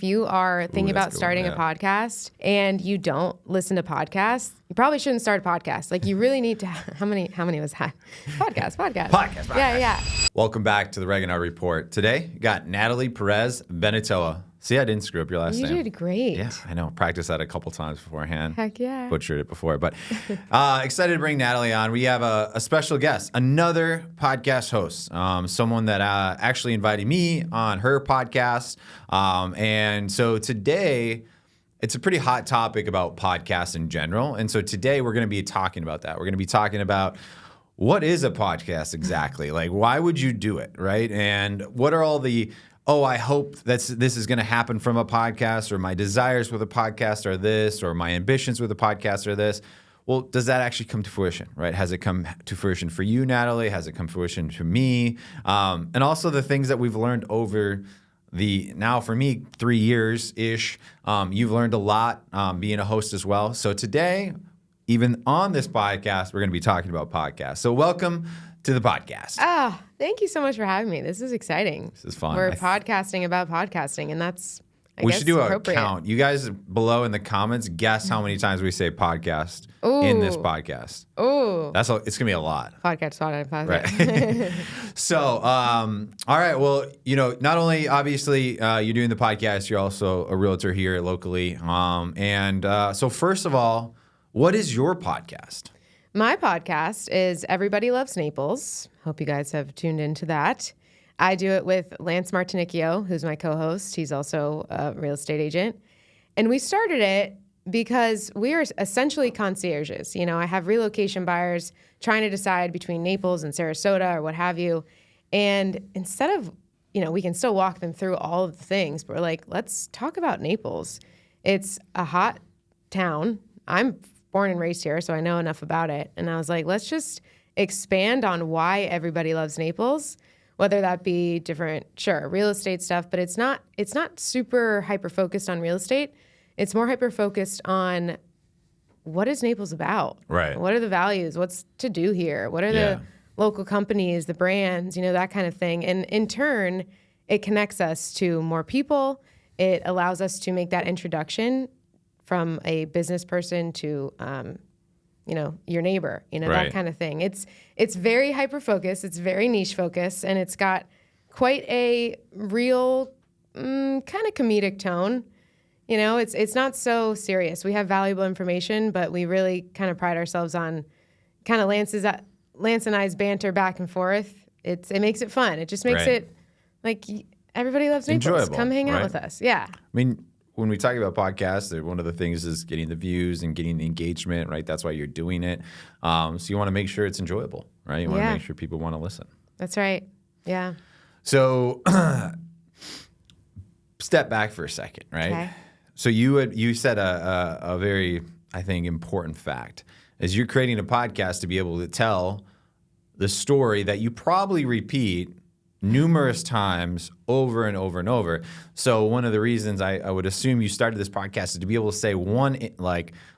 you are thinking about starting a podcast and you don't listen to podcasts, you probably shouldn't start a podcast. Like, you really need to. How many was that? Podcast. Yeah. Welcome back to the Regenhard Report. Today, you got Natalie Perez Benitoa. See, I didn't screw up your last name. You did great. Yeah, I know. Practiced that a couple times beforehand. Heck yeah. Butchered it before. But excited to bring Natalie on. We have a special guest, another podcast host, someone that actually invited me on her podcast. And so today, it's a pretty hot topic about podcasts in general. And so today, we're going to be talking about that. We're going to be talking about what is a podcast exactly? Like, why would you do it, right? And what are all the I hope this is going to happen from a podcast, or my desires with a podcast are this, or my ambitions with a podcast are this. Well, does that actually come to fruition, right? Has it come to fruition for you, Natalie? Has it come to fruition for me? And also the things that we've learned over now for me, 3 years-ish. You've learned a lot being a host as well. So today, even on this podcast, we're going to be talking about podcasts. So welcome to the podcast. Thank you so much for having me. This is exciting. This is fun. We're podcasting about podcasting, and that's, I we guess, should do a count. You guys below in the comments, guess how many times we say podcast in this podcast. Ooh. It's going to be a lot. Podcast. Right. So, all right. Well, not only obviously you're doing the podcast, you're also a realtor here locally. So first of all, what is your podcast? My podcast is Everybody Loves Naples. Hope you guys have tuned into that. I do it with Lance Martinicchio, who's my co-host. He's also a real estate agent. And we started it because we are essentially concierges. I have relocation buyers trying to decide between Naples and Sarasota or what have you. And instead of, we can still walk them through all of the things, but we're like, let's talk about Naples. It's a hot town. I'm born and raised here, so I know enough about it. And I was like, let's just expand on why everybody loves Naples, whether that be different, real estate stuff, but it's not super hyper-focused on real estate. It's more hyper-focused on what is Naples about? Right. What are the values? What's to do here? What are the local companies, the brands, that kind of thing. And in turn, it connects us to more people. It allows us to make that introduction from a business person to, your neighbor, that kind of thing. It's very hyper-focused. It's very niche-focused, and it's got quite a real kind of comedic tone. It's not so serious. We have valuable information, but we really kind of pride ourselves on kind of Lance and I's banter back and forth. It makes it fun. It just makes it like everybody loves Naples. Enjoyable, come hang out with us. Yeah. I mean, when we talk about podcasts, one of the things is getting the views and getting the engagement, right? That's why you're doing it. So you want to make sure it's enjoyable, right? You want to make sure people want to listen. That's right. Yeah. So step back for a second, right? Okay. So you said a very, I think, important fact is you're creating a podcast to be able to tell the story that you probably repeat numerous times over and over and over. So one of the reasons I would assume you started this podcast is to be able to say one,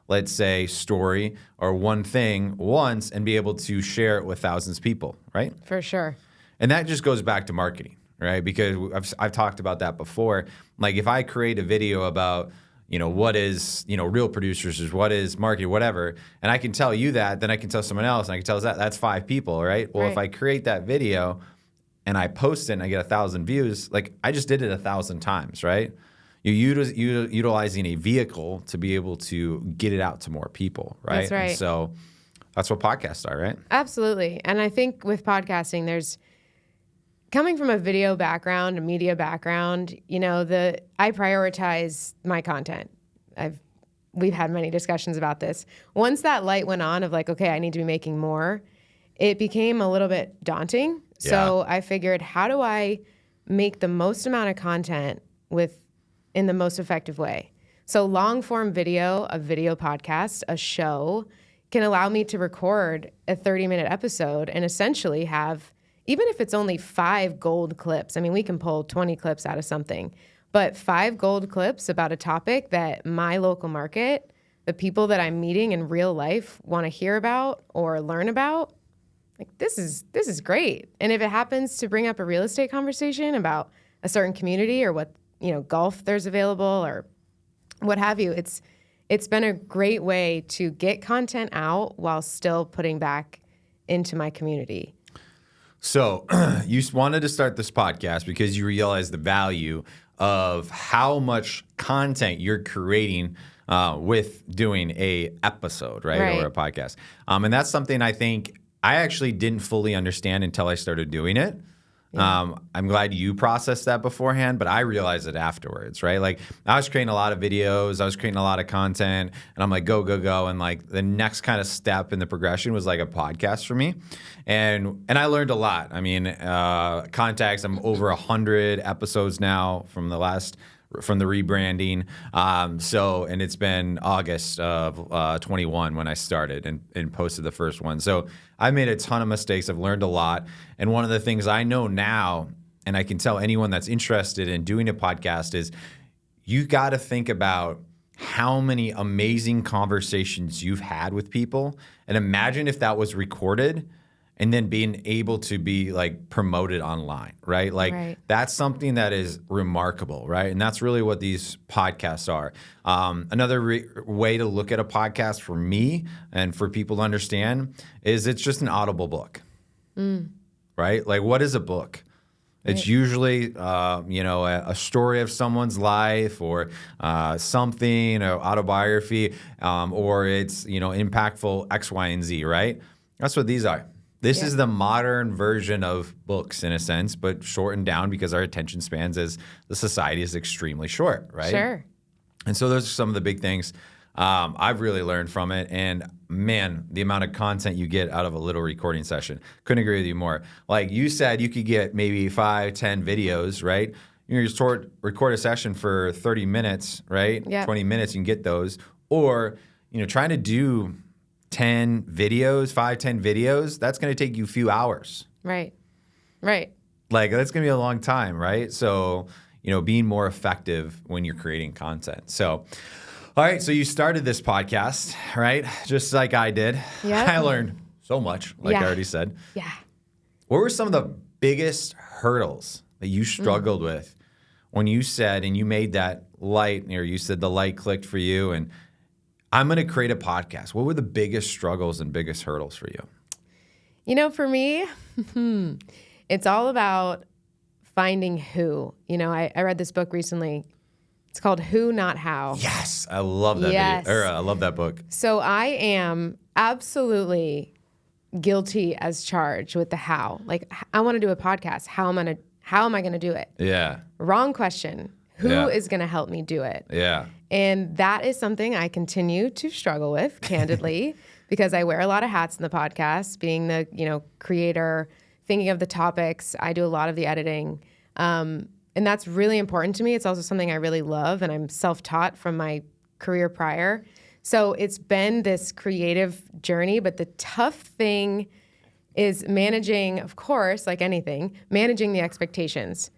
let's say, story or one thing once and be able to share it with thousands of people, right? For sure. And that just goes back to marketing, right? Because I've talked about that before. Like, if I create a video about, what is, real producers, is what is marketing, whatever, and I can tell you that, then I can tell someone else, and I can tell that's 5 people, right? Well, if I create that video and I post it and I get 1,000 views, like, I just did it 1,000 times, right? You're utilizing a vehicle to be able to get it out to more people, right? That's right. And so that's what podcasts are, right? Absolutely. And I think with podcasting, there's coming from a video background, a media background, I prioritize my content. We've had many discussions about this. Once that light went on of like, okay, I need to be making more, it became a little bit daunting. Yeah. So I figured, how do I make the most amount of content in the most effective way? So long form video, a video podcast, a show can allow me to record a 30-minute episode and essentially have, even if it's only 5 gold clips, I mean, we can pull 20 clips out of something, but 5 gold clips about a topic that my local market, the people that I'm meeting in real life want to hear about or learn about, like, this is great. And if it happens to bring up a real estate conversation about a certain community or what, golf there's available or what have you. It's been a great way to get content out while still putting back into my community. So you wanted to start this podcast because you realized the value of how much content you're creating with doing a episode, right? Or a podcast. And that's something I think I actually didn't fully understand until I started doing it. Yeah. I'm glad you processed that beforehand, but I realized it afterwards, right? Like I was creating a lot of videos, I was creating a lot of content, and I'm like, go, go, go. And like the next kind of step in the progression was like a podcast for me. And I learned a lot. I mean, contacts, I'm over 100 episodes now from the rebranding. And it's been August of 21 when I started and posted the first one. So I made a ton of mistakes. I've learned a lot. And one of the things I know now, and I can tell anyone that's interested in doing a podcast, is you got to think about how many amazing conversations you've had with people. And imagine if that was recorded and then being able to be like promoted online, right? Like that's something that is remarkable, right? And that's really what these podcasts are. Another way to look at a podcast for me and for people to understand is it's just an audible book, right? Like what is a book? It's usually, a story of someone's life or something, or autobiography, or it's, impactful X, Y, and Z, right? That's what these are. This is the modern version of books in a sense, but shortened down because our attention spans as the society is extremely short, right? Sure. And so those are some of the big things I've really learned from it. And man, the amount of content you get out of a little recording session. Couldn't agree with you more. Like you said, you could get maybe 5, 10 videos, right? You just record a session for 30 minutes, right? Yep. 20 minutes, you can get those. Or, trying to do 10 videos, 5, 10 videos, that's going to take you a few hours. Right. Like that's going to be a long time, right? So, being more effective when you're creating content. So, all right, so you started this podcast, right? Just like I did. Yeah. I learned so much, like I already said. Yeah. What were some of the biggest hurdles that you struggled with when you said, and you made that light, or you said the light clicked for you, and I'm going to create a podcast? What were the biggest struggles and biggest hurdles for you? For me, it's all about finding who. I read this book recently. It's called Who, Not How. Yes, I love that video. I love that book. So I am absolutely guilty as charged with the how. Like, I want to do a podcast. How am I going to do it? Yeah. Wrong question. Who is going to help me do it? Yeah. And that is something I continue to struggle with, candidly, because I wear a lot of hats in the podcast, being the, creator, thinking of the topics. I do a lot of the editing. And that's really important to me. It's also something I really love, and I'm self-taught from my career prior. So it's been this creative journey, but the tough thing is managing, of course, like anything, managing the expectations,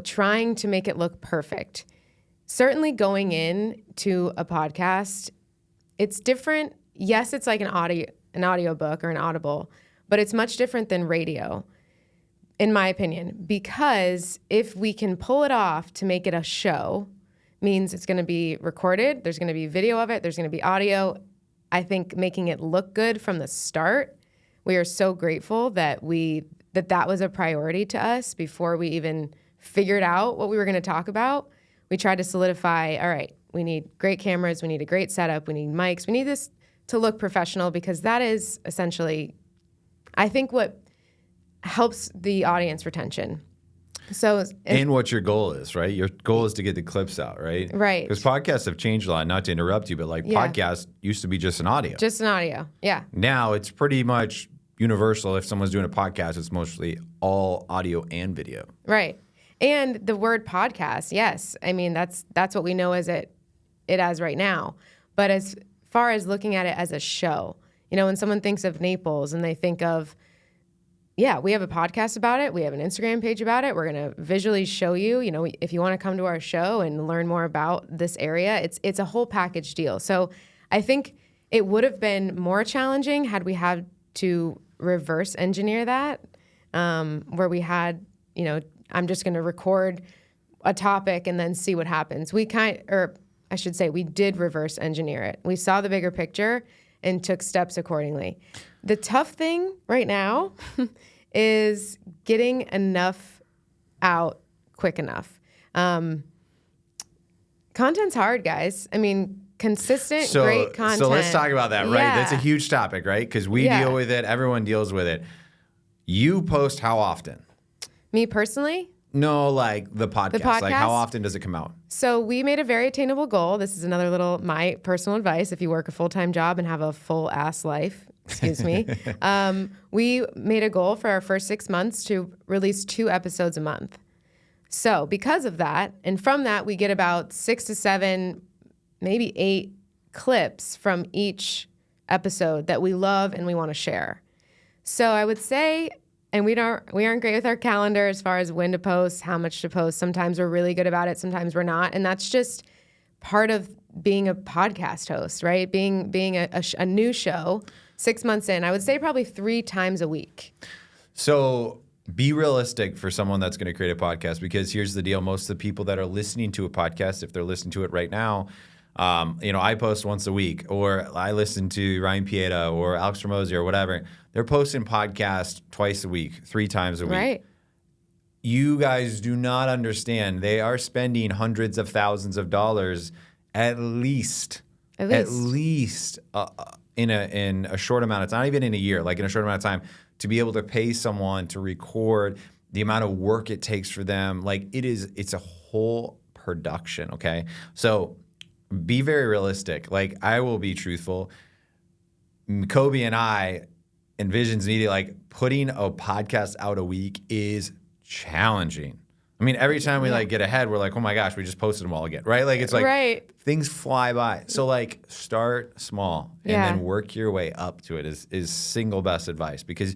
trying to make it look perfect. Certainly going in to a podcast, it's different. Yes, it's like an audio book or an Audible, but it's much different than radio, in my opinion, because if we can pull it off to make it a show, means it's going to be recorded, there's going to be video of it, there's going to be audio. I think making it look good from the start, we are so grateful that that was a priority to us before we even figured out what we were going to talk about. We tried to solidify, all right, we need great cameras, we need a great setup, we need mics, we need this to look professional, because that is essentially, I think, what helps the audience retention. And what your goal is, right? Your goal is to get the clips out, right? Right. Because podcasts have changed a lot, not to interrupt you, but podcasts used to be just an audio. Just an audio, yeah. Now it's pretty much universal. If someone's doing a podcast, it's mostly all audio and video. Right. And the word podcast, yes. I mean, that's what we know as it as right now. But as far as looking at it as a show, when someone thinks of Naples and they think of, we have a podcast about it, we have an Instagram page about it, we're going to visually show you, if you want to come to our show and learn more about this area, it's a whole package deal. So I think it would have been more challenging had we had to reverse engineer that, where we had, I'm just going to record a topic and then see what happens. We did reverse engineer it. We saw the bigger picture and took steps accordingly. The tough thing right now is getting enough out quick enough. Content's hard, guys. I mean, consistent, great content. So let's talk about that, right? Yeah. That's a huge topic, right? Because we deal with it. Everyone deals with it. You post how often? Me personally? No, like the podcast. The podcast? Like how often does it come out? So we made a very attainable goal. This is another little, my personal advice. If you work a full-time job and have a full ass life, excuse me, we made a goal for our first 6 months to release 2 episodes a month. So because of that, and from that, we get about 6 to 7, maybe 8 clips from each episode that we love and we want to share. So I would say, and we aren't great with our calendar as far as when to post, how much to post. Sometimes we're really good about it, sometimes we're not, and that's just part of being a podcast host, right? Being a new show, 6 months in, I would say probably 3 times a week. So be realistic for someone that's going to create a podcast, because here's the deal. Most of the people that are listening to a podcast, if they're listening to it right now, I post once a week, or I listen to Ryan Pieta or Alex Ramosi or whatever. They're posting podcasts twice a week, 3 times a week. Right. You guys do not understand. They are spending hundreds of thousands of dollars at least in a short amount of time, not even in a year, like in a short amount of time, to be able to pay someone to record, the amount of work it takes for them. Like it's a whole production. Okay. So be very realistic. Like, I will be truthful. Kobe and I and Visions Media, like, putting a podcast out a week is challenging. I mean, every time we like get ahead, we're like, oh my gosh, we just posted them all again, right? Like, it's like things fly by. So like, start small and then work your way up to it is single best advice, because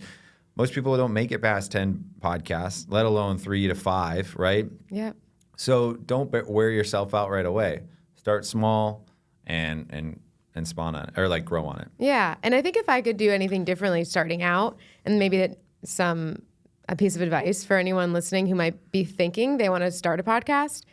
most people don't make it past 10 podcasts, let alone 3 to 5, right? Yeah. So don't wear yourself out right away. Start small and spawn on it, or like grow on it. Yeah. And I think if I could do anything differently starting out, and maybe a piece of advice for anyone listening who might be thinking they want to start a podcast,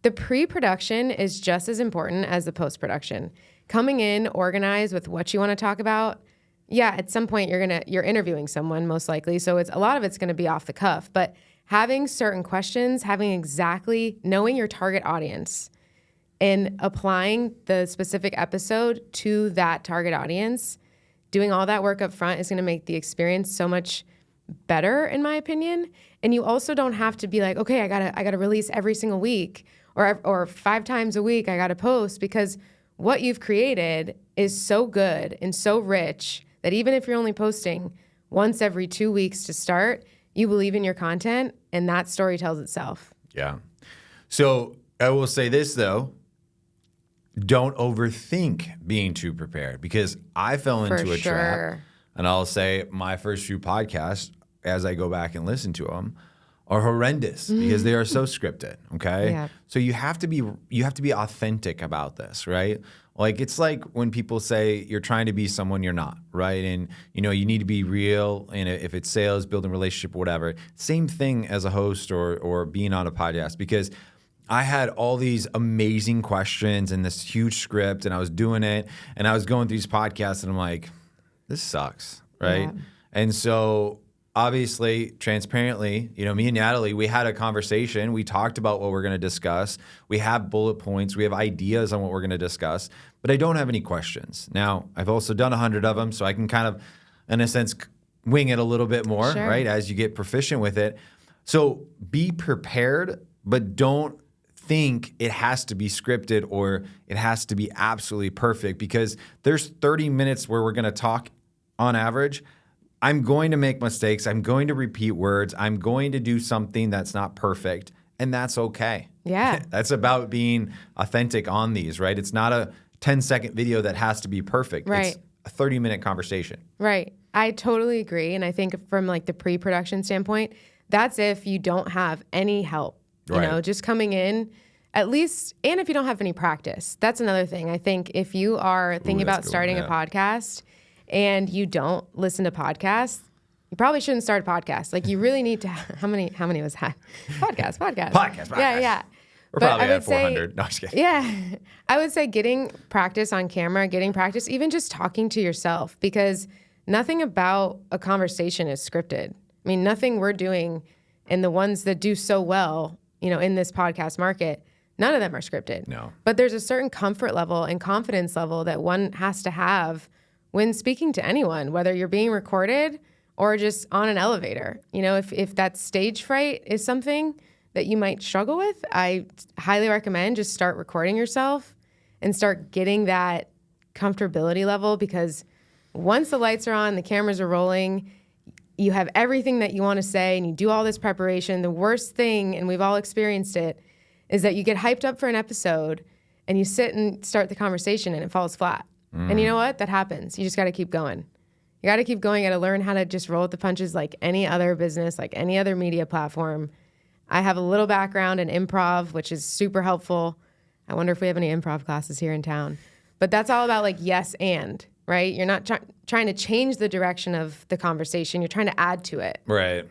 the pre-production is just as important as the post-production. Coming in organized with what you want to talk about. Yeah, at some point you're interviewing someone most likely, so a lot of it's going to be off the cuff, but having certain questions, knowing your target audience and applying the specific episode to that target audience, doing all that work up front is going to make the experience so much better, in my opinion. And you also don't have to be like, okay, I gotta release every single week or 5 times a week I gotta post, because what you've created is so good and so rich that even if you're only posting once every 2 weeks to start, you believe in your content and that story tells itself. Yeah. So I will say this though, don't overthink being too prepared, because I fell into a trap. And I'll say my first few podcasts, as I go back and listen to them, are horrendous because they are so scripted. Okay. Yeah. So you have to be authentic about this, right? Like, it's like when people say you're trying to be someone you're not, right? And you need to be real. And if it's sales, building a relationship, whatever, same thing as a host or being on a podcast, because I had all these amazing questions and this huge script, and I was doing it, and I was going through these podcasts, and I'm like, this sucks, right? Yeah. And so obviously, transparently, me and Natalie, we had a conversation. We talked about what we're going to discuss. We have bullet points. We have ideas on what we're going to discuss, but I don't have any questions. Now, I've also done 100 of them, so I can kind of, in a sense, wing it a little bit more, right, as you get proficient with it. So be prepared, but don't think it has to be scripted or it has to be absolutely perfect, because there's 30 minutes where we're going to talk on average. I'm going to make mistakes. I'm going to repeat words. I'm going to do something that's not perfect, and that's okay. Yeah. That's about being authentic on these, right? It's not a 10-second video that has to be perfect. Right. It's a 30-minute conversation. Right. I totally agree. And I think from like the pre-production standpoint, that's if you don't have any help. Just coming in, at least, and if you don't have any practice. That's another thing. I think if you are thinking about starting a podcast and you don't listen to podcasts, You probably shouldn't start a podcast. Like you really need to. How many was that? Podcast. Podcast. Yeah. We're But probably I would at 400. No, I'm just kidding. Yeah. I would say getting practice on camera, getting practice, even just talking to yourself, because nothing about a conversation is scripted. I mean, nothing we're doing and the ones that do so well, in this podcast market, none of them are scripted. No. But there's a certain comfort level and confidence level that one has to have when speaking to anyone, whether you're being recorded or just on an elevator. If that stage fright is something that you might struggle with, I highly recommend just start recording yourself and start getting that comfortability level, because once the lights are on, the cameras are rolling, you have everything that you want to say and you do all this preparation. The worst thing, and we've all experienced it, is that you get hyped up for an episode and you sit and start the conversation and it falls flat. And you know what? That happens. You just got to keep going. You got to keep going. You got to learn how to just roll with the punches like any other business, like any other media platform. I have a little background in improv, which is super helpful. I wonder if we have any improv classes here in town. But that's all about like yes and, right? You're not trying to change the direction of the conversation. You're trying to add to it. Right.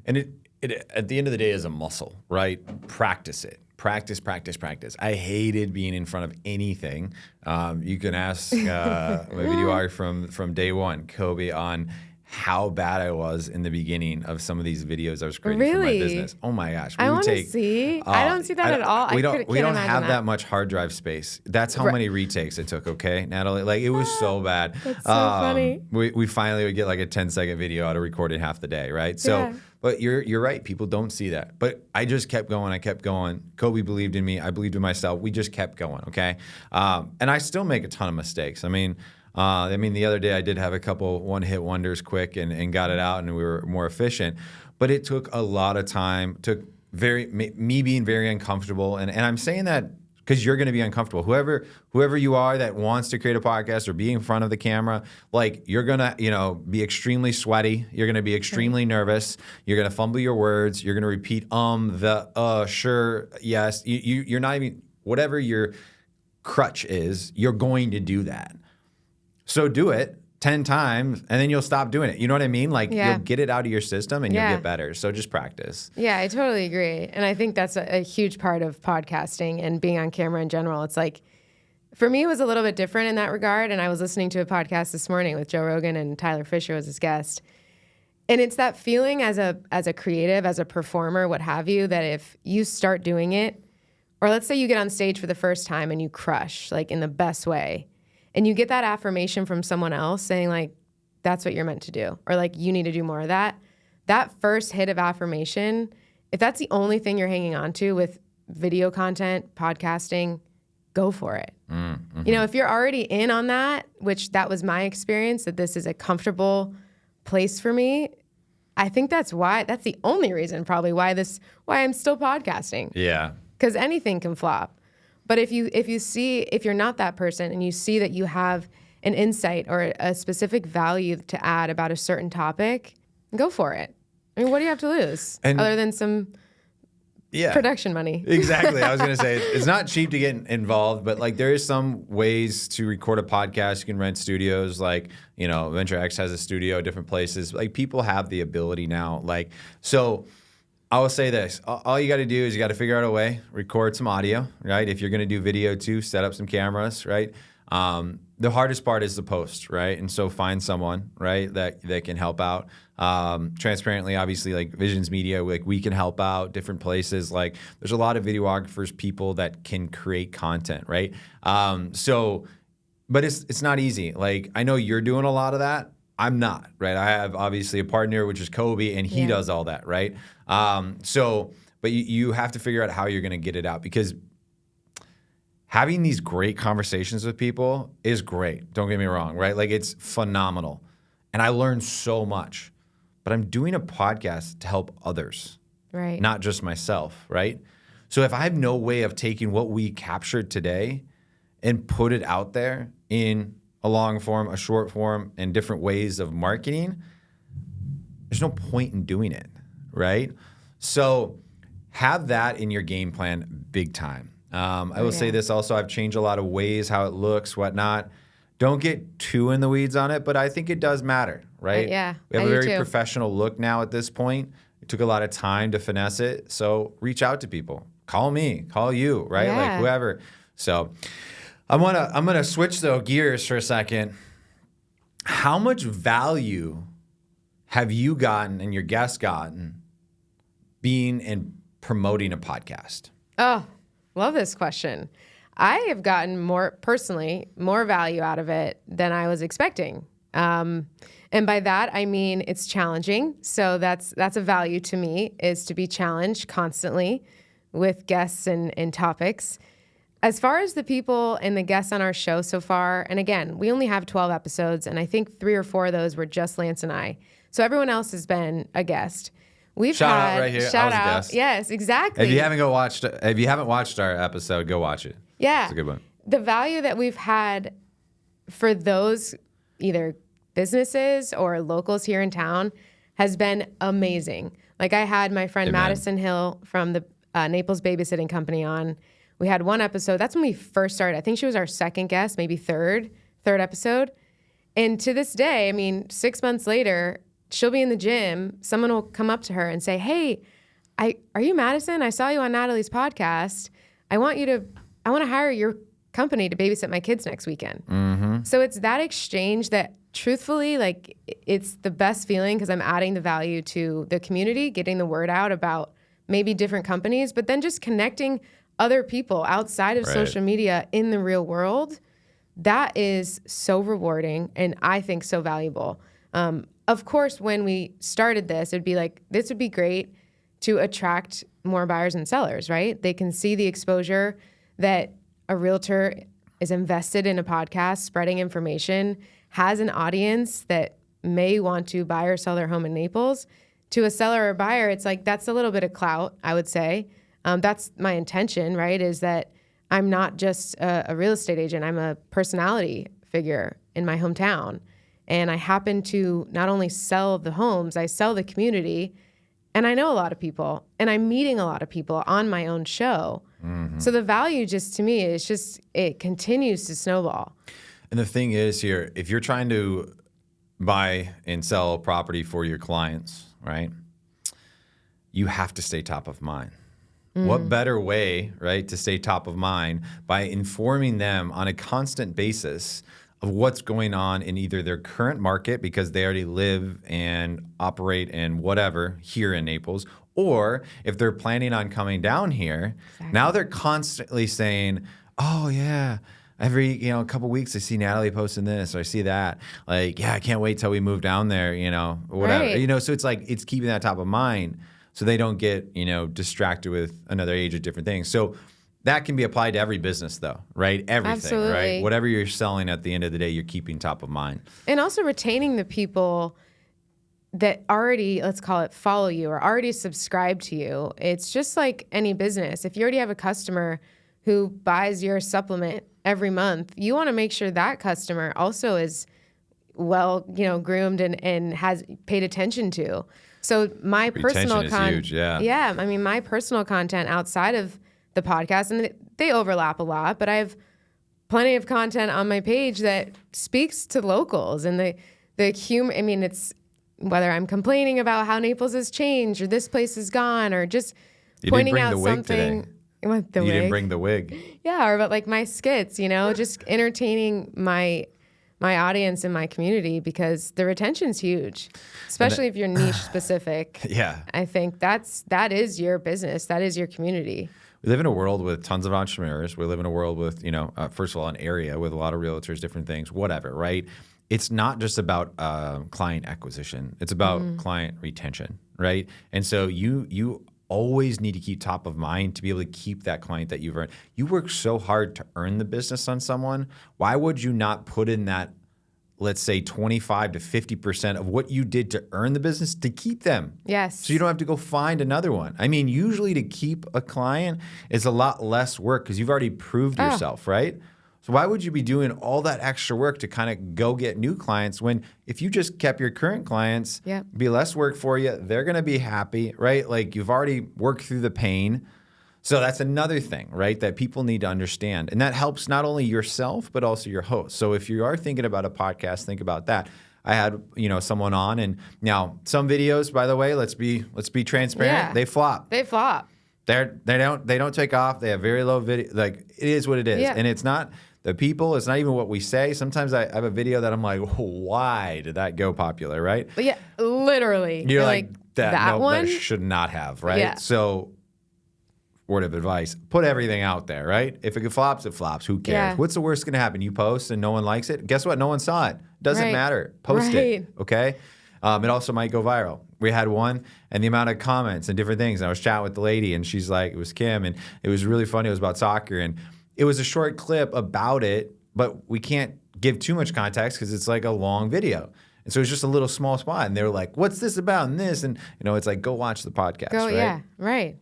And it at the end of the day is a muscle, right? Practice it. Practice. I hated being in front of anything. You can ask my videographer from day one, Kobe, on how bad I was in the beginning of some of these videos I was creating for my business. Oh my gosh. I want to see. I don't see that at all. We don't have that much hard drive space. That's how many retakes it took, okay, Natalie? Like, it was so bad. That's so funny. We finally would get like a 10-second video out of recorded half the day, right? So, Yeah. But you're right. People don't see that. But I just kept going. I kept going. Kobe believed in me. I believed in myself. We just kept going, okay? And I still make a ton of mistakes. I mean, the other day I did have a couple one-hit wonders quick and got it out, and we were more efficient. But it took a lot of time. Took me being very uncomfortable, and I'm saying that because you're going to be uncomfortable. Whoever you are that wants to create a podcast or be in front of the camera, like, you're going to be extremely sweaty. You're going to be extremely nervous. You're going to fumble your words. You're going to repeat sure, yes. You're not even, whatever your crutch is, you're going to do that. So do it 10 times, and then you'll stop doing it. You know what I mean? Like, you'll get it out of your system, and you'll get better. So just practice. Yeah, I totally agree. And I think that's a huge part of podcasting and being on camera in general. It's like, for me, it was a little bit different in that regard. And I was listening to a podcast this morning with Joe Rogan, and Tyler Fisher was his guest. And it's that feeling as a creative, as a performer, what have you, that if you start doing it, or let's say you get on stage for the first time and you crush, like, in the best way, and you get that affirmation from someone else saying, like, that's what you're meant to do, or like, you need to do more of that. That first hit of affirmation, if that's the only thing you're hanging on to with video content, podcasting, go for it. Mm-hmm. If you're already in on that, which that was my experience, that this is a comfortable place for me, I think that's the only reason probably why I'm still podcasting. Yeah. Because anything can flop. But if you're not that person and you see that you have an insight or a specific value to add about a certain topic, go for it. I mean, what do you have to lose other than some production money? Exactly. I was going to say, it's not cheap to get involved, but like, there is some ways to record a podcast. You can rent studios, like, Venture X has a studio, different places. Like, people have the ability now. Like, so I will say this. All you got to do is you got to figure out a way, record some audio, right? If you're going to do video too, set up some cameras, right? The hardest part is the post, right? And so find someone, right, that can help out. Transparently, obviously, like Visions Media, like, we can help out different places. Like, there's a lot of videographers, people that can create content, right? But it's not easy. Like, I know you're doing a lot of that. I'm not, right? I have obviously a partner, which is Kobe, and he does all that, right? But you have to figure out how you're going to get it out, because having these great conversations with people is great. Don't get me wrong, right? Like, it's phenomenal. And I learned so much. But I'm doing a podcast to help others, right? Not just myself, right? So if I have no way of taking what we captured today and put it out there in a long form, a short form, and different ways of marketing, there's no point in doing it, right? So have that in your game plan big time. I will say this also, I've changed a lot of ways, how it looks, whatnot. Don't get too in the weeds on it, but I think it does matter, right? Yeah, We have I a do very too. professional look now at this point. It took a lot of time to finesse it. So reach out to people. Call me, call you, right? Like Yeah. whoever. So I'm gonna switch though gears for a second. How much value have you gotten and your guests gotten being and promoting a podcast? Oh, love this question. I have gotten more value out of it than I was expecting. And by that, I mean, it's challenging. So that's a value to me, is to be challenged constantly with guests and topics. As far as the people and the guests on our show so far, and again, we only have 12 episodes, and I think 3 or 4 of those were just Lance and I. So everyone else has been a guest. Shout out right here. I Shout was a out. guest. Yes, exactly. If you haven't watched our episode, go watch it. Yeah. It's a good one. The value that we've had for those either businesses or locals here in town has been amazing. Like I had my friend Amen. Madison Hill from the Naples Babysitting Company on. We had one episode. That's when we first started. I think she was our second guest, maybe third episode. And to this day, I mean, 6 months later, she'll be in the gym. Someone will come up to her and say, "Hey, are you Madison? I saw you on Natalie's podcast. I want to hire your company to babysit my kids next weekend." Mm-hmm. So it's that exchange that truthfully, like, it's the best feeling because I'm adding the value to the community, getting the word out about maybe different companies, but then just connecting other people outside of Right. social media in the real world. That is so rewarding and I think so valuable. Of course, when we started this, it'd be like, this would be great to attract more buyers and sellers, right? They can see the exposure that a realtor is invested in a podcast, spreading information, has an audience that may want to buy or sell their home in Naples. To a seller or buyer, it's like, that's a little bit of clout, I would say. That's my intention, right? Is that I'm not just a real estate agent. I'm a personality figure in my hometown. And I happen to not only sell the homes, I sell the community. And I know a lot of people. And I'm meeting a lot of people on my own show. Mm-hmm. So the value just to me is just, it continues to snowball. And the thing is here, if you're trying to buy and sell property for your clients, right, you have to stay top of mind. What better way, right, to stay top of mind by informing them on a constant basis of what's going on in either their current market because they already live and operate and whatever here in Naples, or if they're planning on coming down here, now they're constantly saying, "Oh yeah, every couple weeks I see Natalie posting this or I see that. Like, yeah, I can't wait till we move down there, whatever." Right. So it's like it's keeping that top of mind so they don't get, distracted with another age of different things. So that can be applied to every business though, right? Everything, Absolutely. right? Whatever you're selling at the end of the day, you're keeping top of mind. And also retaining the people that already, let's call it, follow you or already subscribe to you. It's just like any business. If you already have a customer who buys your supplement every month, you want to make sure that customer also is well, groomed and has paid attention to. So my personal Retention is huge, yeah. Yeah, I mean, my personal content outside of the podcast, and they overlap a lot, but I have plenty of content on my page that speaks to locals and the humor. I mean, it's whether I'm complaining about how Naples has changed or this place is gone or just pointing out something. What, the You wig? didn't bring the wig. Yeah, or about like my skits, just entertaining my audience and my community because the retention's huge, especially if you're niche specific. Yeah. I think that is your business. That is your community. We live in a world with tons of entrepreneurs. We live in a world with, first of all, an area with a lot of realtors, different things, whatever, right? It's not just about client acquisition. It's about client retention, right? And so you always need to keep top of mind to be able to keep that client that you've earned. You work so hard to earn the business on someone. Why would you not put in that, let's say, 25 to 50% of what you did to earn the business to keep them? Yes. So you don't have to go find another one. I mean, usually to keep a client is a lot less work because you've already proved yourself, right? So why would you be doing all that extra work to kind of go get new clients when if you just kept your current clients, be less work for you, they're going to be happy, right? Like you've already worked through the pain. So that's another thing, right, that people need to understand. And that helps not only yourself, but also your host. So if you are thinking about a podcast, think about that. I had, someone on, and now some videos, by the way, let's be transparent. Yeah. They flop. They flop. They don't take off. They have very low video. Like, it is what it is. Yeah. And it's not the people. It's not even what we say. Sometimes I have a video that I'm like, why did that go popular, right? But yeah, literally. You're like that one? that should not have, right? Yeah. So, word of advice, put everything out there, right? If it flops, it flops. Who cares? Yeah. What's the worst going to happen? You post and no one likes it? Guess what? No one saw it. Doesn't Right. matter. Post Right. it, okay? It also might go viral. We had one, and the amount of comments and different things. And I was chatting with the lady, and she's like, it was Kim, and it was really funny. It was about soccer, and it was a short clip about it, but we can't give too much context because it's like a long video. And so it's just a little small spot, and they were like, what's this about and this? And, it's like, go watch the podcast, right? Yeah, right.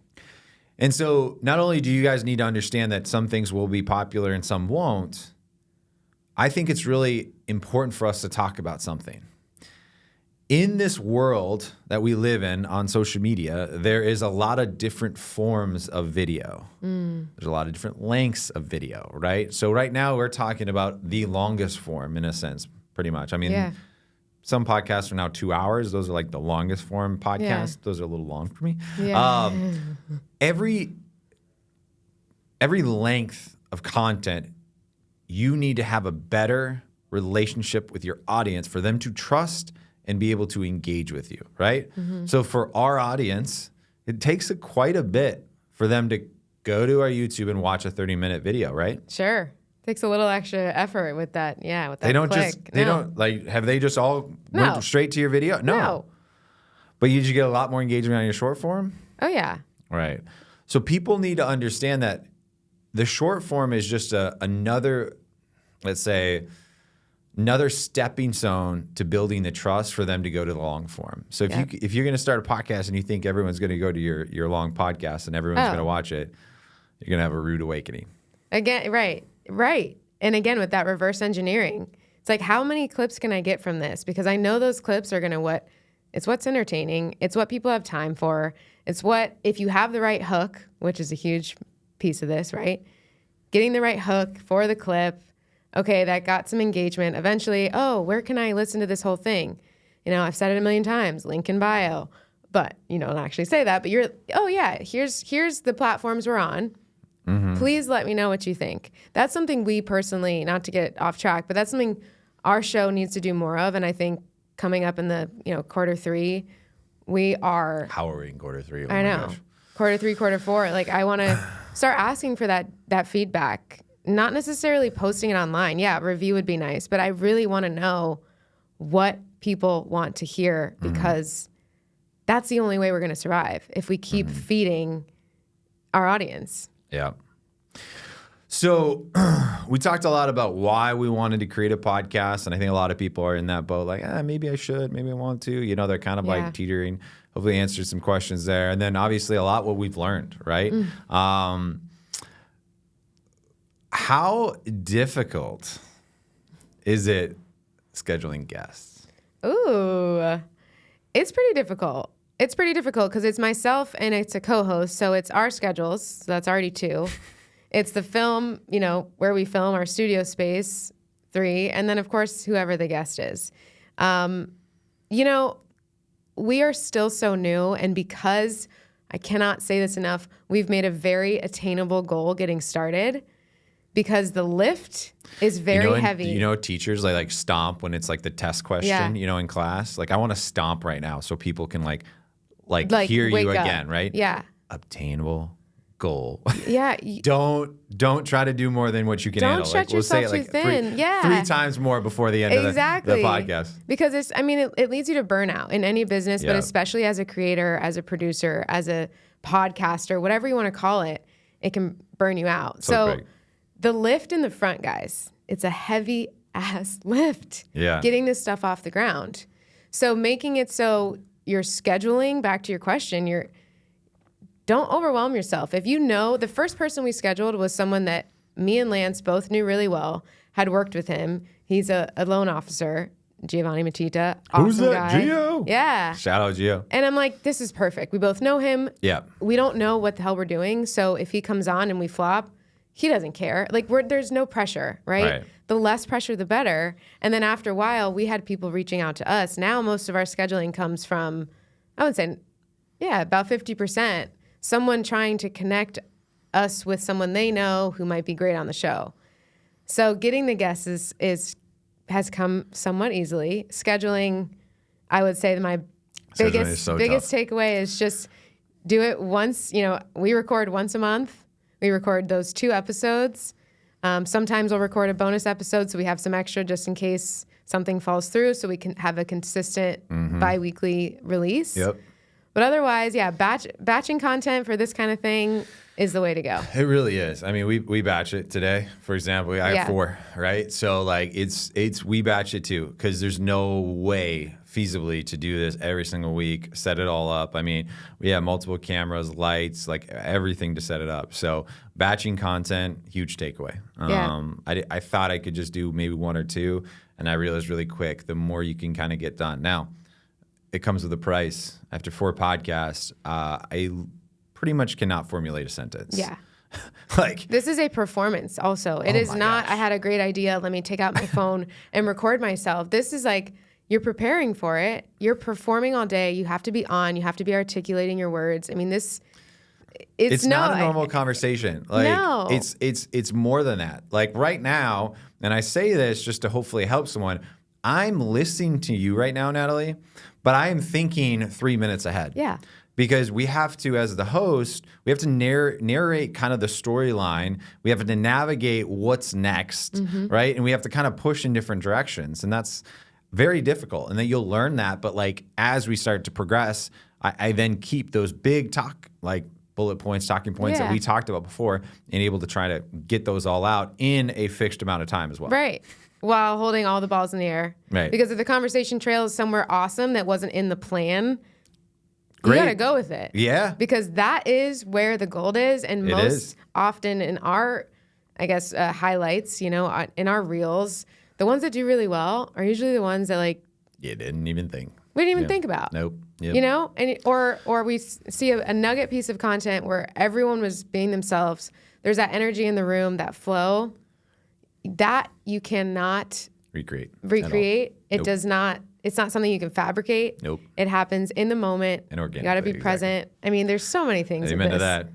And so not only do you guys need to understand that some things will be popular and some won't, I think it's really important for us to talk about something. In this world that we live in on social media, there is a lot of different forms of video. There's a lot of different lengths of video, right? So right now we're talking about the longest form in a sense, pretty much. I mean, some podcasts are now 2 hours. Those are like the longest form podcasts. Yeah. Those are a little long for me. Yeah. Every length of content, you need to have a better relationship with your audience for them to trust and be able to engage with you, right? So for our audience, it takes quite a bit for them to go to our YouTube and watch a 30-minute video, right? Sure. Takes a little extra effort with that. Yeah, with that They don't click. have they just all No. went straight to your video? No. But you just get a lot more engagement on your short form? Oh, yeah. Right. So people need to understand that the short form is just another, let's say, another stepping stone to building the trust for them to go to the long form. So if you're going to start a podcast and you think everyone's going to go to your long podcast and everyone's going to watch it, you're going to have a rude awakening. Again, right. And again, with that reverse engineering, it's like, how many clips can I get from this? Because I know those clips are going to it's what's entertaining. It's what people have time for. It's what, if you have the right hook, which is a huge piece of this, right? Getting the right hook for the clip. Okay, that got some engagement. Eventually, where can I listen to this whole thing? I've said it a million times, link in bio. But you don't actually say that, but here's the platforms we're on. Please let me know what you think. That's something we personally, not to get off track, but that's something our show needs to do more of. And I think coming up in the quarter three, we are. How are we in quarter three? Oh I know. Gosh. Quarter three, quarter four. Like, I want to start asking for that feedback. Not necessarily posting it online. Yeah, review would be nice, but I really want to know what people want to hear, because that's the only way we're going to survive, if we keep feeding our audience. Yeah. So we talked a lot about why we wanted to create a podcast, and I think a lot of people are in that boat, like, maybe I should, maybe I want to. They're kind of like teetering. Hopefully answered some questions there. And then obviously a lot what we've learned, right? How difficult is it scheduling guests? Ooh, it's pretty difficult. It's pretty difficult because it's myself and it's a co-host. So it's our schedules. So that's already 2. It's the film, where we film, our studio space, 3. And then, of course, whoever the guest is. We are still so new. And because I cannot say this enough, we've made a very attainable goal getting started. Because the lift is very heavy. Teachers like stomp when it's like the test question, in class. Like, I want to stomp right now so people can like hear you again, right? Yeah. Obtainable goal. Yeah. Don't try to do more than what you can handle. Don't stretch yourself too thin. 3 times more before the end of the podcast. Because it leads you to burnout in any business, but especially as a creator, as a producer, as a podcaster, whatever you want to call it, it can burn you out. So the lift in the front, guys, it's a heavy ass lift. Yeah. Getting this stuff off the ground. So making it so you're scheduling, back to your question, don't overwhelm yourself. If the first person we scheduled was someone that me and Lance both knew really well, had worked with him. He's a loan officer, Giovanni Matita. Who's awesome that? guy. Gio? Yeah. Shout out Gio. And I'm like, this is perfect. We both know him. Yeah. We don't know what the hell we're doing. So if he comes on and we flop, he doesn't care. Like there's no pressure, right? The less pressure, the better. And then after a while, we had people reaching out to us. Now most of our scheduling comes from, I would say, about 50%. Someone trying to connect us with someone they know who might be great on the show. So getting the guests has come somewhat easily. Scheduling, I would say my biggest takeaway is just do it once. We record once a month. We record those 2 episodes. Sometimes we'll record a bonus episode so we have some extra just in case something falls through so we can have a consistent bi-weekly release. Yep. But otherwise, batching content for this kind of thing is the way to go. It really is. I mean, we batch it today. For example, I have 4, right? So like we batch it too because there's no way feasibly to do this every single week, set it all up. I mean, we have multiple cameras, lights, like everything to set it up. So batching content, huge takeaway. I thought I could just do maybe 1 or 2, and I realized really quick, the more you can kind of get done. Now, it comes with a price. After 4 podcasts, I pretty much cannot formulate a sentence. Yeah. Like this is a performance also. It is not, gosh. I had a great idea, let me take out my phone and record myself. This is like, you're preparing for it. You're performing all day. You have to be on. You have to be articulating your words. I mean, it's not a normal conversation. Like no. It's more than that. Like right now, and I say this just to hopefully help someone, I'm listening to you right now, Natalie, but I am thinking 3 minutes ahead. Yeah. Because we have to, as the host, we have to narrate kind of the storyline. We have to navigate what's next, right? And we have to kind of push in different directions. And that's very difficult. And then you'll learn that. But like as we start to progress, I then keep those big bullet points, talking points that we talked about before, and able to try to get those all out in a fixed amount of time as well. Right. While holding all the balls in the air. Right. Because if the conversation trails somewhere awesome that wasn't in the plan, you got to go with it. Yeah. Because that is where the gold is. And most often in our, highlights, in our reels, the ones that do really well are usually the ones that You didn't even think. we didn't even think about. Nope. Yep. And or we see a nugget piece of content where everyone was being themselves. There's that energy in the room, that flow, that you cannot recreate. It does not. It's not something you can fabricate. Nope. It happens in the moment. And organically. You got to be present. I mean, there's so many things. Amen to that.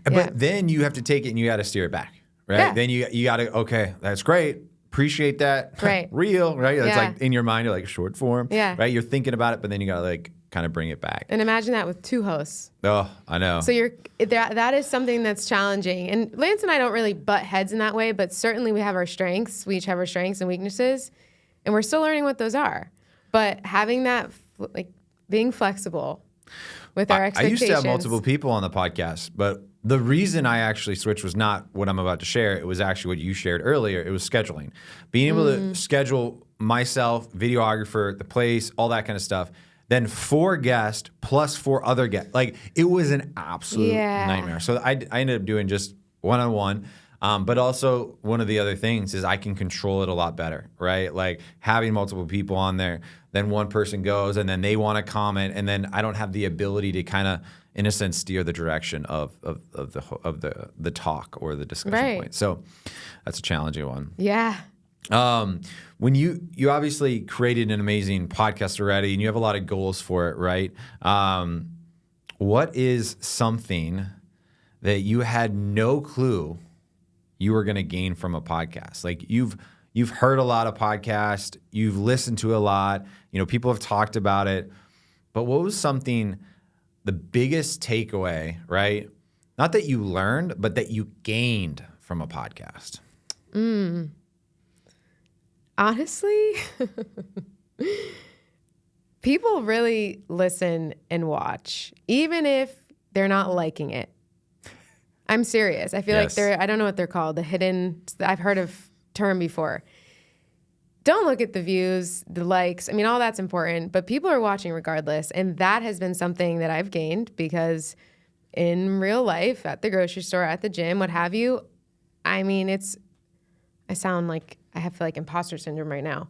But then you have to take it and you got to steer it back, right? Yeah. Then you got to, okay, that's great. Appreciate that. Right. Real, right? It's like in your mind, you're like short form. Yeah. Right? You're thinking about it, but then you got to kind of bring it back. And imagine that with 2 hosts. Oh, I know. So that is something that's challenging. And Lance and I don't really butt heads in that way, but certainly we have our strengths. We each have our strengths and weaknesses, and we're still learning what those are. But having that, being flexible with our expectations. I used to have multiple people on the podcast, but the reason I actually switched was not what I'm about to share. It was actually what you shared earlier. It was scheduling. Being able to schedule myself, videographer, the place, all that kind of stuff. Then 4 guests plus 4 other guests. It was an absolute nightmare. So I ended up doing just one-on-one. But also one of the other things is I can control it a lot better, right? Like having multiple people on there, then one person goes and then they want to comment, and then I don't have the ability to kind of, in a sense, steer the direction of the talk or the discussion point. So that's a challenging one. Yeah. When you obviously created an amazing podcast already, and you have a lot of goals for it, right? What is something that you had no clue you were going to gain from a podcast? Like you've heard a lot of podcasts, you've listened to a lot, people have talked about it, but what was the biggest takeaway, right? Not that you learned, but that you gained from a podcast? Honestly, people really listen and watch, even if they're not liking it. I'm serious. I feel like I don't know what they're called, the hidden, I've heard of term before. Don't look at the views, the likes. I mean, all that's important, but people are watching regardless. And that has been something that I've gained because in real life, at the grocery store, at the gym, what have you, I mean, I sound like I have imposter syndrome right now.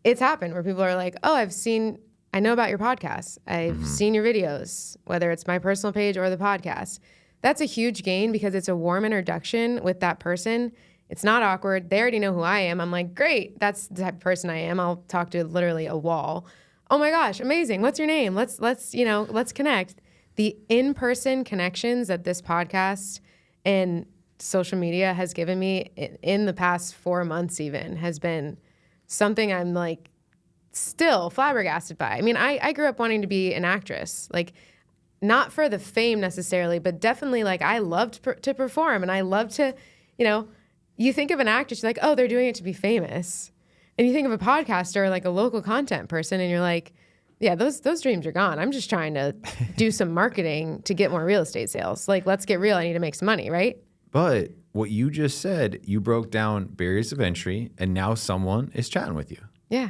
it's happened where people are like, oh, I know about your podcast. I've seen your videos, whether it's my personal page or the podcast. That's a huge gain because it's a warm introduction with that person. It's not awkward. They already know who I am. I'm like, great. That's the type of person I am. I'll talk to literally a wall. Oh my gosh, amazing. What's your name? Let's connect. The in-person connections that this podcast and social media has given me in the past 4 months even has been something I'm like still flabbergasted by. I mean, I grew up wanting to be an actress, like not for the fame necessarily, but definitely like I loved to perform and I love to, you think of an actress, you're like, oh, they're doing it to be famous. And you think of a podcaster, like a local content person, and you're like, yeah, those dreams are gone. I'm just trying to do some marketing to get more real estate sales. Like, let's get real. I need to make some money, right? But what you just said, you broke down barriers of entry, and now someone is chatting with you. Yeah.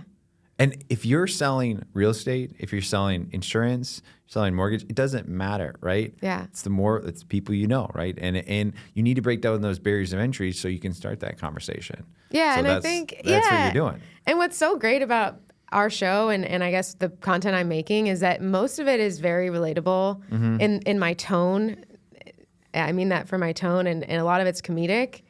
And if you're selling real estate, if you're selling insurance, selling mortgage, it doesn't matter, right? Yeah. It's people you know, right? And you need to break down those barriers of entry so you can start that conversation. Yeah, so and I think that's what you're doing. And what's so great about our show and I guess the content I'm making is that most of it is very relatable in my tone. I mean that for my tone, and a lot of it's comedic.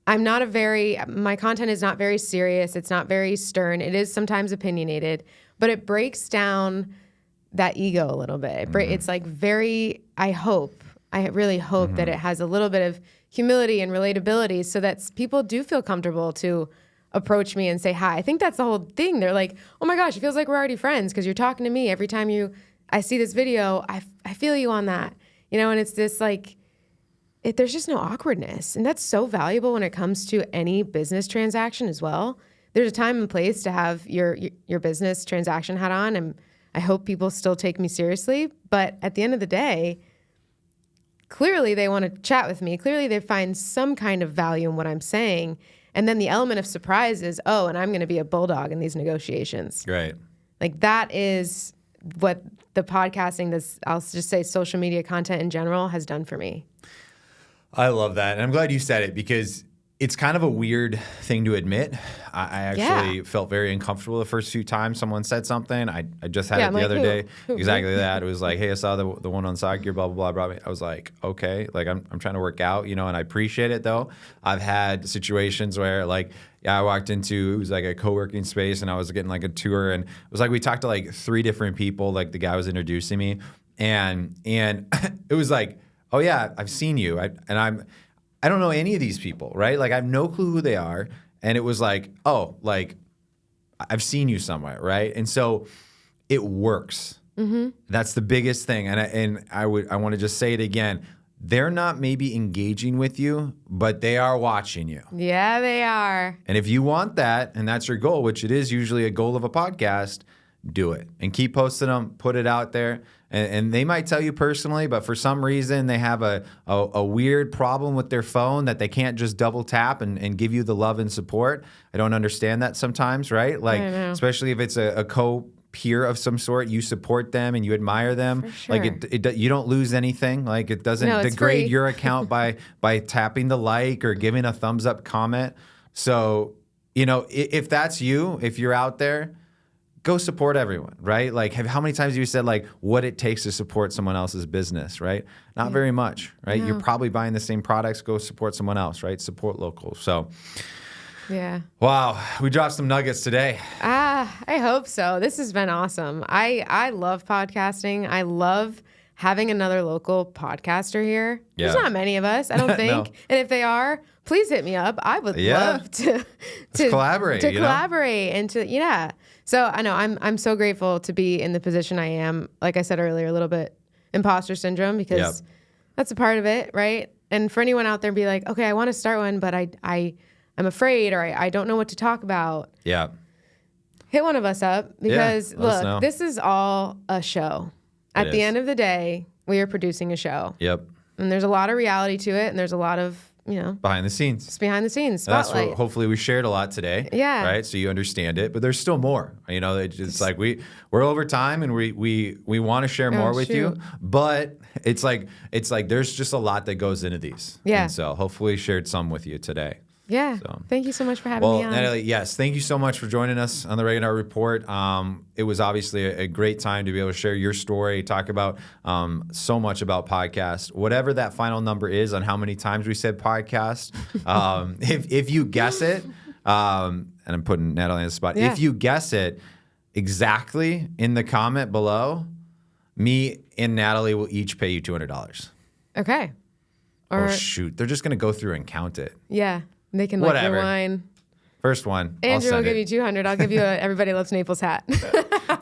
My content is not very serious. It's not very stern. It is sometimes opinionated, but it breaks down that ego a little bit. It's like I really hope that it has a little bit of humility and relatability so that people do feel comfortable to approach me and say hi. I think that's the whole thing. They're like, oh my gosh, it feels like we're already friends because you're talking to me every time I see this video. I feel you on that, and it's this like, there's just no awkwardness. And that's so valuable when it comes to any business transaction as well. There's a time and place to have your business transaction hat on, and I hope people still take me seriously. But at the end of the day, clearly they want to chat with me. Clearly they find some kind of value in what I'm saying. And then the element of surprise is, oh, and I'm going to be a bulldog in these negotiations. Right. Like that is what the podcasting, I'll just say social media content in general has done for me. I love that. And I'm glad you said it because it's kind of a weird thing to admit. I actually felt very uncomfortable the first few times someone said something. I just had it the other day. Exactly that. It was like, hey, I saw the one on Side Gear, blah, blah, blah. I was like, okay. Like, I'm trying to work out, and I appreciate it, though. I've had situations where, like, I walked into, it was like a co-working space, and I was getting, like, a tour. And it was like we talked to, like, 3 different people. Like, the guy was introducing me. And it was like, oh, yeah, I've seen you. I don't know any of these people, right? Like, I have no clue who they are. And it was like, oh, like, I've seen you somewhere, right? And so it works. Mm-hmm. That's the biggest thing. And I want to just say it again. They're not maybe engaging with you, but they are watching you. Yeah, they are. And if you want that, and that's your goal, which it is usually a goal of a podcast, do it. And keep posting them, put it out there. And they might tell you personally, but for some reason they have a weird problem with their phone that they can't just double tap and give you the love and support. I don't understand that sometimes, right? Like, especially if it's a co-peer of some sort, you support them and you admire them. For sure. Like you don't lose anything. Like it doesn't degrade free. your account by tapping the like or giving a thumbs up comment. So, if that's you, if you're out there, go support everyone, right? Like, how many times have you said, like, what it takes to support someone else's business, right? Not very much, right? No. You're probably buying the same products. Go support someone else, right? Support local. So, yeah. Wow. We dropped some nuggets today. I hope so. This has been awesome. I love podcasting. I love having another local podcaster here. Yeah. There's not many of us, I don't think. No. And if they are, please hit me up. I would love to collaborate. To collaborate and to So I know I'm so grateful to be in the position I am. Like I said earlier, a little bit imposter syndrome because that's a part of it, right? And for anyone out there, be like, okay, I want to start one, but I'm afraid or I don't know what to talk about. Yeah. Hit one of us up because look, this is all a show. At the end of the day, we are producing a show. Yep. And there's a lot of reality to it, and there's a lot of, behind the scenes. It's behind the scenes. Spotlight. That's what hopefully we shared a lot today. Yeah. Right? So you understand it. But there's still more. It's like we're over time and we want to share more with you. But it's like there's just a lot that goes into these. Yeah. And so hopefully we shared some with you today. Yeah. So. Thank you so much for having me on. Natalie, yes, thank you so much for joining us on the Regenhard Report. It was obviously a great time to be able to share your story, talk about so much about podcasts. Whatever that final number is on how many times we said podcast, if you guess it, and I'm putting Natalie on the spot, if you guess it exactly in the comment below, me and Natalie will each pay you $200. Okay. Or, Oh, shoot. They're just going to go through and count it. Yeah. They can like Whatever. rewind. First one. Andrew will I'll give you 200. I'll give you a Everybody Loves Naples hat.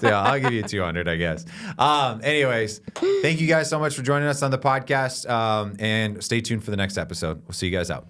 Yeah, I'll give you 200, I guess. Anyways, thank you guys so much for joining us on the podcast. And stay tuned for the next episode. We'll see you guys out.